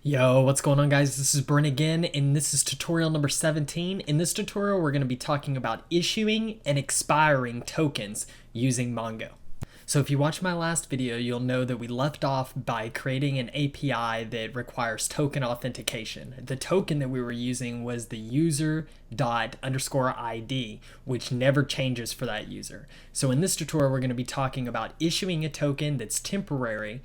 Yo, what's going on, guys? This is Brent again, and this is tutorial number 17. In this tutorial, we're going to be talking about issuing and expiring tokens using Mongo. So if you watched my last video, you'll know that we left off by creating an API that requires token authentication. The token that we were using was the user._ID, which never changes for that user. So in this tutorial, we're going to be talking about issuing a token that's temporary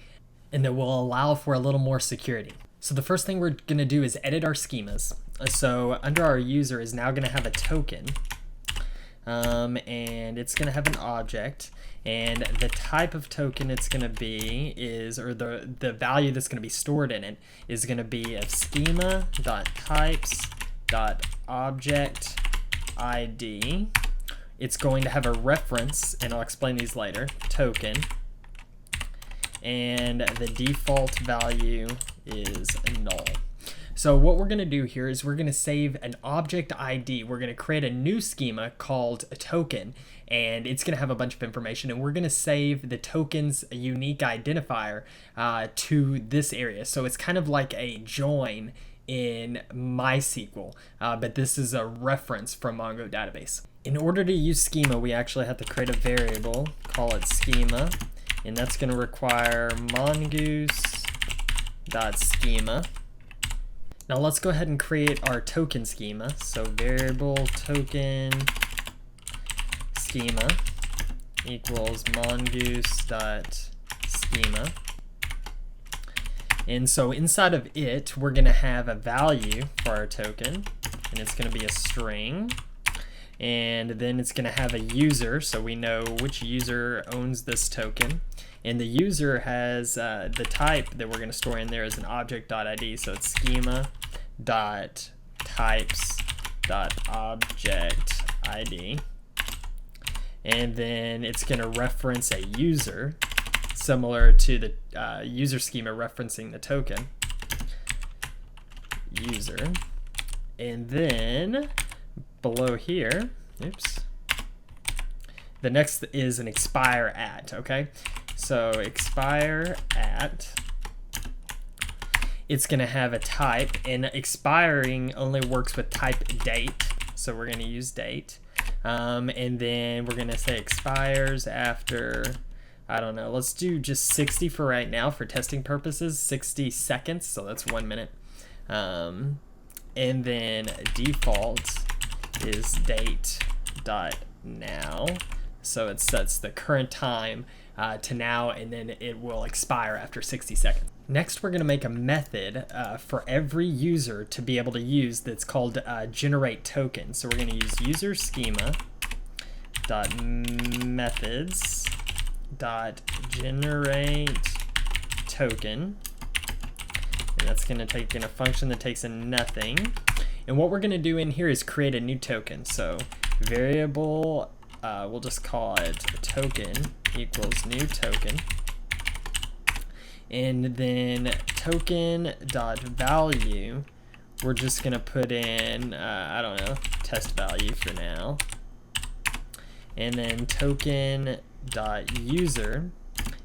and that will allow for a little more security. So the first thing we're going to do is edit our schemas. So under our user is now going to have a token, and it's going to have an object, and the type of token it's going to be is, or the value that's going to be stored in it is going to be of schema.types.object.id. It's going to have a reference, and I'll explain these later, token, and the default value is null. So what we're going to do here is we're going to save an object ID. We're going to create a new schema called a token, and it's going to have a bunch of information, and we're going to save the token's unique identifier to this area. So it's kind of like a join in MySQL, but this is a reference from Mongo database. In order to use schema, we actually have to create a variable, call it schema, and that's going to require mongoose.schema. Now let's go ahead and create our token schema. So variable token schema equals mongoose.schema. And so inside of it, we're going to have a value for our token, and it's going to be a string. And then it's going to have a user, so we know which user owns this token. And the user has the type that we're going to store in there is an object.id, so it's schema.types.object.id. And then it's going to reference a user, similar to the user schema referencing the token. User. And then below here, oops, the next is an expire at, okay? So expire at, it's going to have a type, and expiring only works with type date, so we're going to use date. And then we're going to say expires after, I don't know, let's do just 60 for right now for testing purposes, 60 seconds, so that's 1 minute. And then default is date.now, so it sets the current time to now, and then it will expire after 60 seconds. Next, we're going to make a method for every user to be able to use that's called generate token. So we're going to use user schema dot methods dot generate token, and that's going to take in a function that takes in nothing. And what we're going to do in here is create a new token. So variable, we'll just call it token equals new token. And then token.value, we're just going to put in, I don't know, test value for now. And then token.user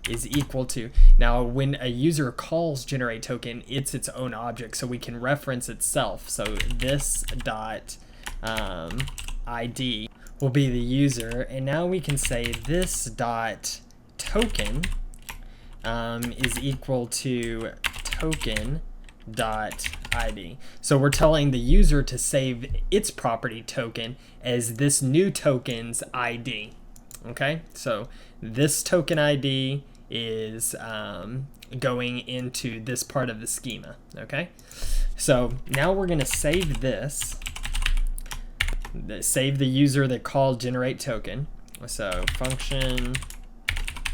is equal to, now when a user calls generate token, it's its own object, so we can reference itself. So this dot ID will be the user, and now we can say this dot token is equal to token dot ID. So we're telling the user to save its property token as this new token's ID. Okay, so this token ID is going into this part of the schema. Okay, so now we're going to save this, save the user that called generate token. So function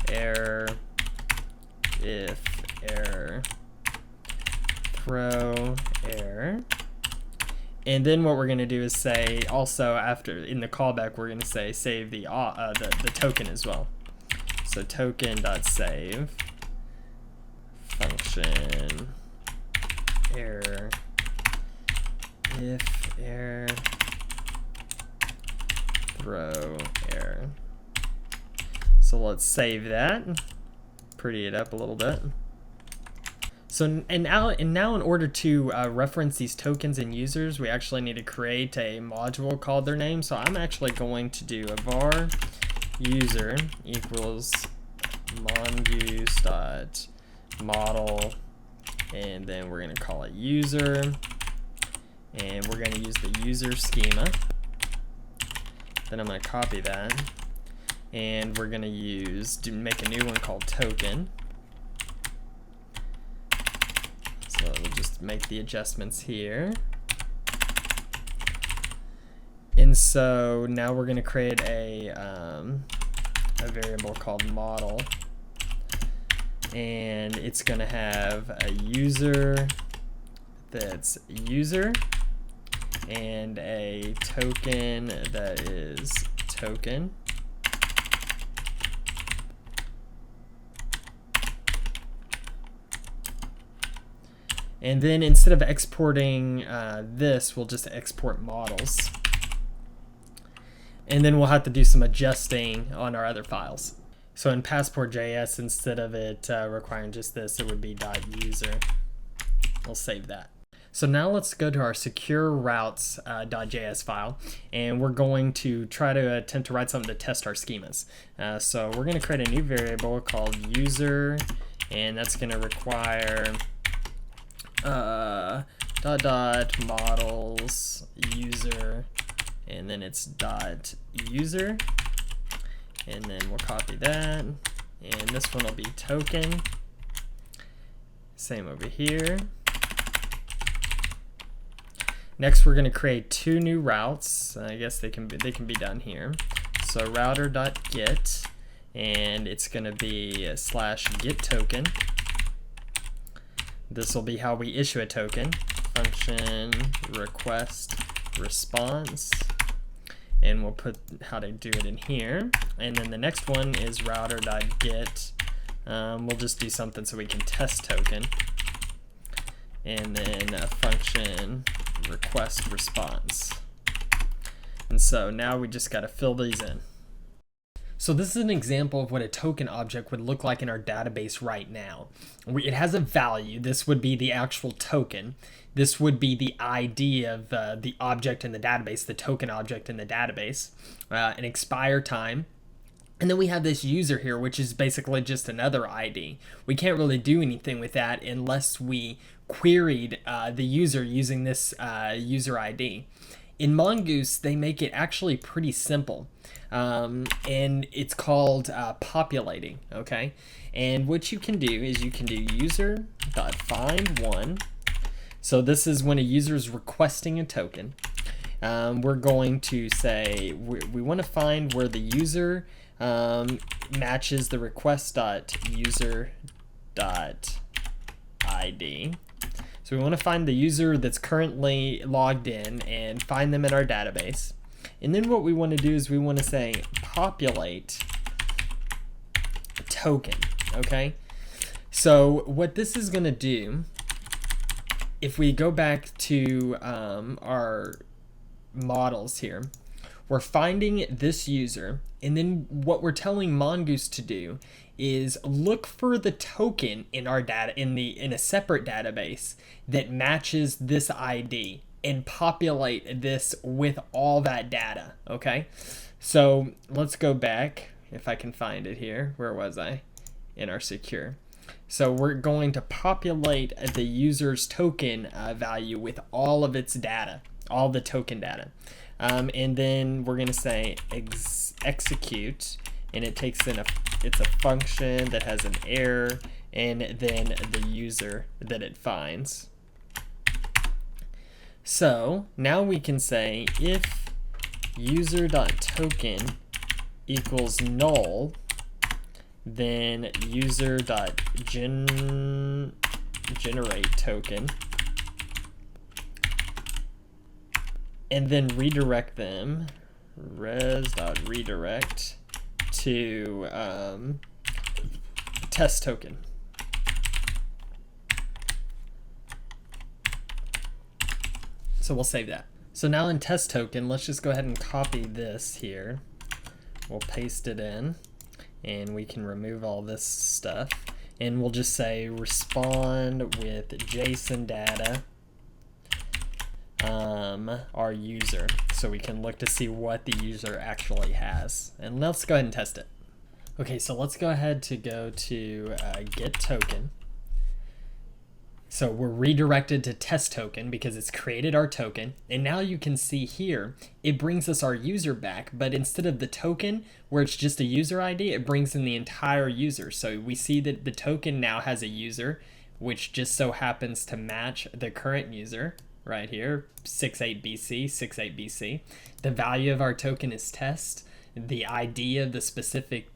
error, if error, throw error. And then what we're going to do is say also after, in the callback, we're going to say save the token as well. So token.save function error, if error, throw error. So let's save that, pretty it up a little bit. So now in order to reference these tokens and users, we actually need to create a module called their name. So I'm actually going to do a var user equals mongoose.model, and then we're going to call it user, and we're going to use the user schema. Then I'm going to copy that, and we're going to make a new one called token. So we'll just make the adjustments here. And so now we're going to create a variable called model, and it's going to have a user that's user and a token that is token. And then instead of exporting this, we'll just export models. And then we'll have to do some adjusting on our other files. So in Passport.js, instead of it requiring just this, it would be .user. We'll save that. So now let's go to our secure routes.js file, and we're going to try to attempt to write something to test our schemas. So we're going to create a new variable called user, and that's going to require models user, and then it's user, and then we'll copy that, and this one will be token. Same over here. Next, we're going to create two new routes. I guess they can be done here. So router.get, and it's going to be /get token. This will be how we issue a token. Function request response, and we'll put how to do it in here. And then the next one is router.get. We'll just do something so we can test token, and then function request response. And so now we just got to fill these in. So this is an example of what a token object would look like in our database right now. It has a value. This would be the actual token. This would be the ID of the object in the database, the token object in the database, an expire time. And then we have this user here, which is basically just another ID. We can't really do anything with that unless we queried the user using this user ID. In Mongoose, they make it actually pretty simple, and it's called populating, okay? And what you can do is you can do user.find1. So this is when a user is requesting a token. We're going to say we want to find where the user matches the request.user.id. So we want to find the user that's currently logged in and find them in our database. And then what we want to do is we want to say populate token, okay? So what this is going to do, if we go back to our models here, we're finding this user, and then what we're telling Mongoose to do is look for the token in our data in a separate database that matches this ID and populate this with all that data, okay? So let's go back, if I can find it here. Where was I? In our secure. So we're going to populate the user's token value with all of its data, all the token data. And then we're going to say execute, and it takes in it's a function that has an error and then the user that it finds. So now we can say if user.token equals null, then user.generate token, and then redirect them, res.redirect to test token. So we'll save that. So now in test token, let's just go ahead and copy this here. We'll paste it in, and we can remove all this stuff. and we'll just say respond with JSON data our user, so we can look to see what the user actually has. And let's go ahead and test it. Okay, so let's go ahead to go to get token. So we're redirected to test token because it's created our token. And now you can see here, it brings us our user back, but instead of the token where it's just a user ID, it brings in the entire user. So we see that the token now has a user, which just so happens to match the current user right here, 68BC, 68BC. The value of our token is test. The ID of the specific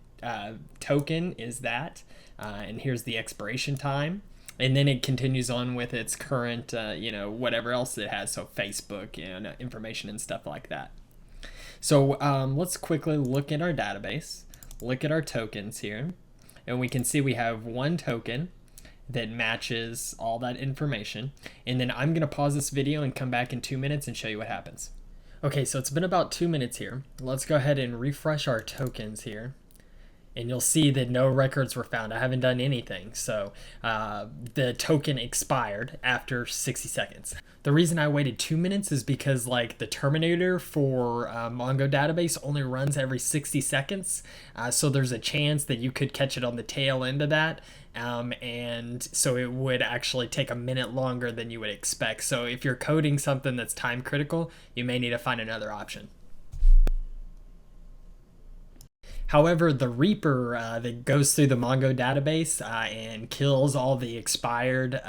token is that, and here's the expiration time. And then it continues on with its current, whatever else it has, so Facebook and information and stuff like that. So let's quickly look at our database, look at our tokens here, and we can see we have one token that matches all that information. And then I'm gonna pause this video and come back in 2 minutes and show you what happens. Okay, so it's been about 2 minutes here. Let's go ahead and refresh our tokens here. And you'll see that no records were found. I haven't done anything. So the token expired after 60 seconds. The reason I waited 2 minutes is because like the terminator for Mongo database only runs every 60 seconds. So there's a chance that you could catch it on the tail end of that. And so it would actually take a minute longer than you would expect. So if you're coding something that's time critical, you may need to find another option. However, the Reaper that goes through the Mongo database and kills all the expired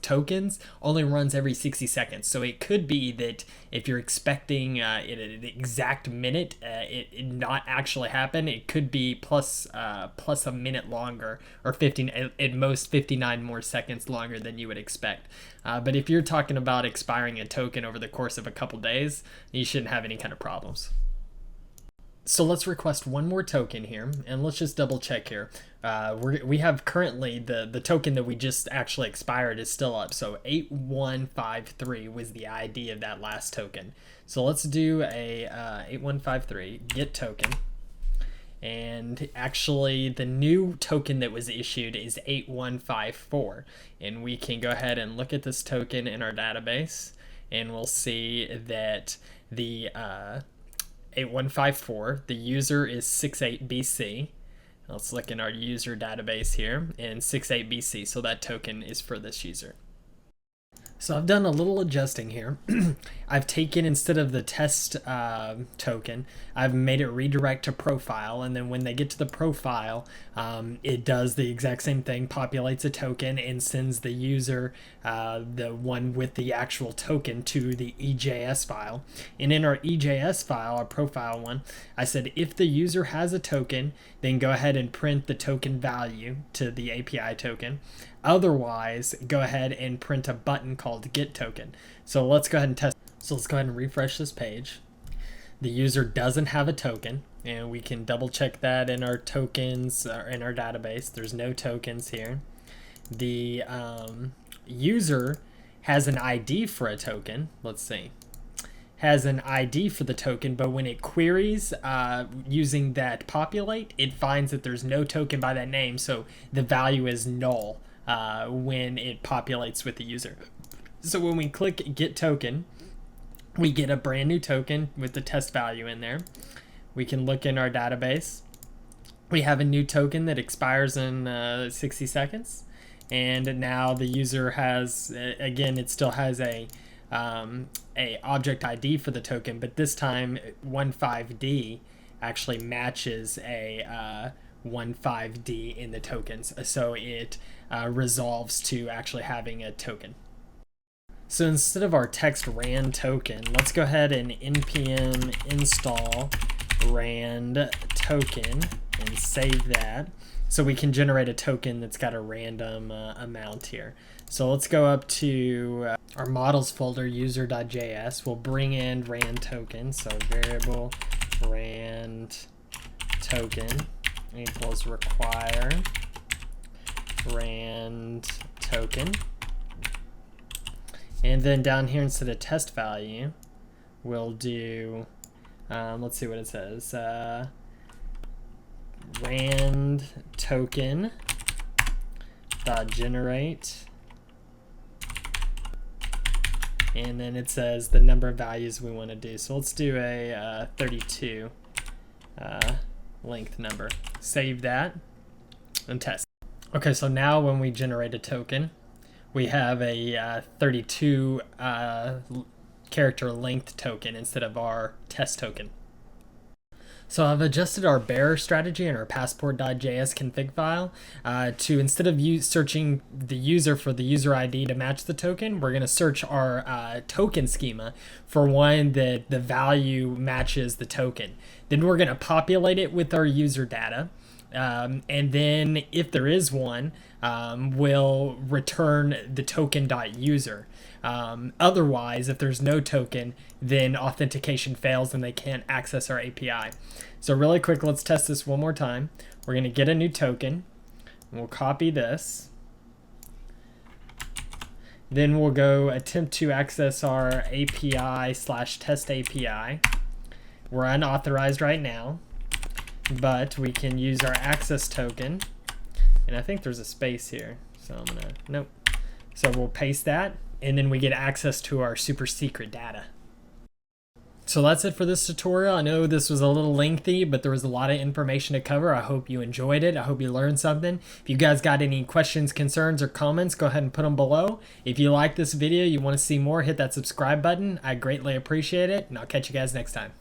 tokens only runs every 60 seconds. So it could be that if you're expecting it at the exact minute, it not actually happen. It could be plus a minute longer, or 15, at most 59 more seconds longer than you would expect. But if you're talking about expiring a token over the course of a couple days, you shouldn't have any kind of problems. So let's request one more token here, and let's just double check here. We have currently the token that we just actually expired is still up. So 8153 was the ID of that last token. So let's do a 8153 get token. And actually the new token that was issued is 8154. And we can go ahead and look at this token in our database, and we'll see that the 8154, the user is 68BC. Let's look in our user database here, and 68BC, so that token is for this user. So I've done a little adjusting here. I've taken, instead of the test token, I've made it redirect to profile, and then when they get to the profile, it does the exact same thing, populates a token and sends the user, the one with the actual token, to the EJS file. And in our EJS file, our profile one, I said if the user has a token, then go ahead and print the token value to the API token. Otherwise, go ahead and print a button called get token. So let's go ahead and test. So let's go ahead and refresh this page. The user doesn't have a token, and we can double check that in our tokens in our database. There's no tokens here. The user has an ID for a token. Let's see. Has an ID for the token, but when it queries using that populate, it finds that there's no token by that name, so the value is null when it populates with the user. So when we click get token, we get a brand new token with the test value in there. We can look in our database. We have a new token that expires in 60 seconds, and now the user has, again, it still has a object ID for the token, but this time 15D actually matches a 15D in the tokens, so it resolves to actually having a token. So instead of our text rand token, let's go ahead and npm install rand token and save that, so we can generate a token that's got a random amount here. So let's go up to our models folder, user.js. We'll bring in rand token, so variable rand token equals require rand token. And then down here, instead of test value, we'll do, let's see what it says, rand token generate, and then it says the number of values we want to do. So let's do a 32 length number. Save that and test. Okay, so now when we generate a token, we have a 32 character length token instead of our test token. So I've adjusted our bearer strategy in our passport.js config file to, instead of searching the user for the user ID to match the token, we're going to search our token schema for one that the value matches the token. Then we're going to populate it with our user data. And then if there is one, we'll return the token.user. Otherwise, if there's no token, then authentication fails and they can't access our API. So really quick, let's test this one more time. We're going to get a new token. We'll copy this. Then we'll go attempt to access our API/test API. We're unauthorized right now, but we can use our access token. And I think there's a space here. So I'm gonna, nope. So we'll paste that, and then we get access to our super secret data. So that's it for this tutorial. I know this was a little lengthy, but there was a lot of information to cover. I hope you enjoyed it. I hope you learned something. If you guys got any questions, concerns, or comments, go ahead and put them below. If you like this video, you want to see more, hit that subscribe button. I greatly appreciate it, and I'll catch you guys next time.